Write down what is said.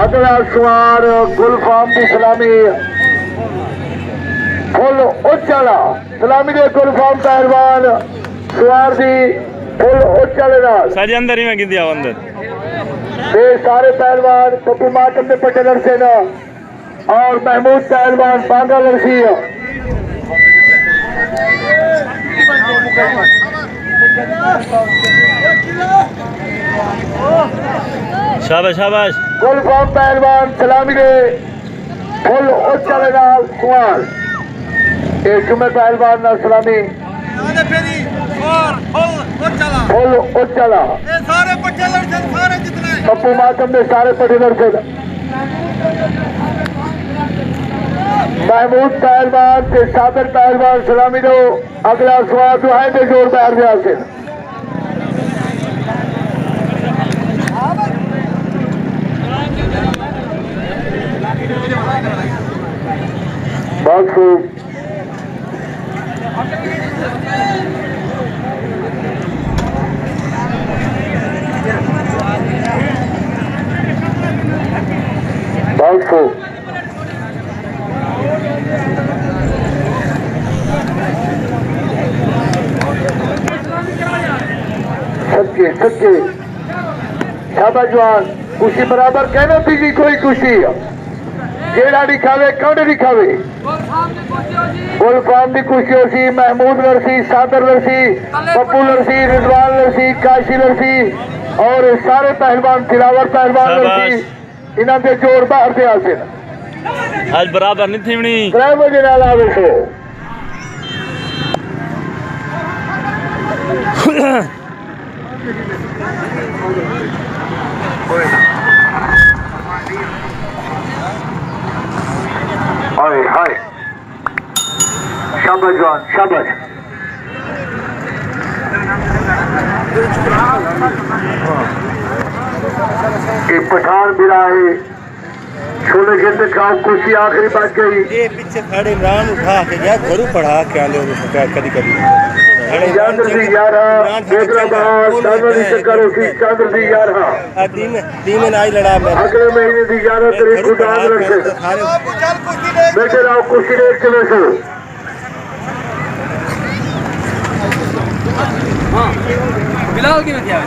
अगला सवार गुलफाम की सलामी फुल उच्चाला सलामी दे गुलफाम पहलवान सवार दी फुल उच्चाले नाल साजे अंदर ही मैं गिंदी आओ अंदर ये सारे पहलवान पप्पू मातम ने पटे लड़से ना और महमूद पहलवान बांगा लड़सी शाबाश शाबाश गुलफाम पहलवान सलामी दे फुल उच्चाले नाल सवार ये जुम्मे पहलवान ना सलामी फुल उच्चाला पप्पू मातम ने सारे पटे लड़से महमूद पहलवान से साबिर पहलवान सलामी दो अगला सवाल जो है तो जोर पैर दिया से बहुत खूब बहुत खूब सच्चे सच्चे शाबाश जवान खुशी बराबर कहना थी कोई खुशी जेड़ा दिखावे कंड दिखावे गुलफाम की खुशी होसी महमूद लड़सी सादर लड़सी पप्पू लड़सी रिजवान लड़सी काशी लड़सी और सारे पहलवान तिलावर पहलवान लड़सी इन्हों के जोर बाहर से आसे आज बराबर नहीं थी 3 बजे नाल आवे सो हाय हाय शाबाश जवान शाबाश एक पठान बिराए छोले के खाओ खुशी आखिरी बच गई ये पीछे खड़े इमरान उठा के गया घरू पढ़ा क्या ले कभी कभी चंद्र दी 11 दूसरा बहार चंद्र दी करो सी चंद्र दी 11 टीम ने आई लड़ा मैं अगले महीने दी 11 तारीख को डाल रखे बैठे रहो कुर्सी देख के बैठो हाँ बिलाल की क्या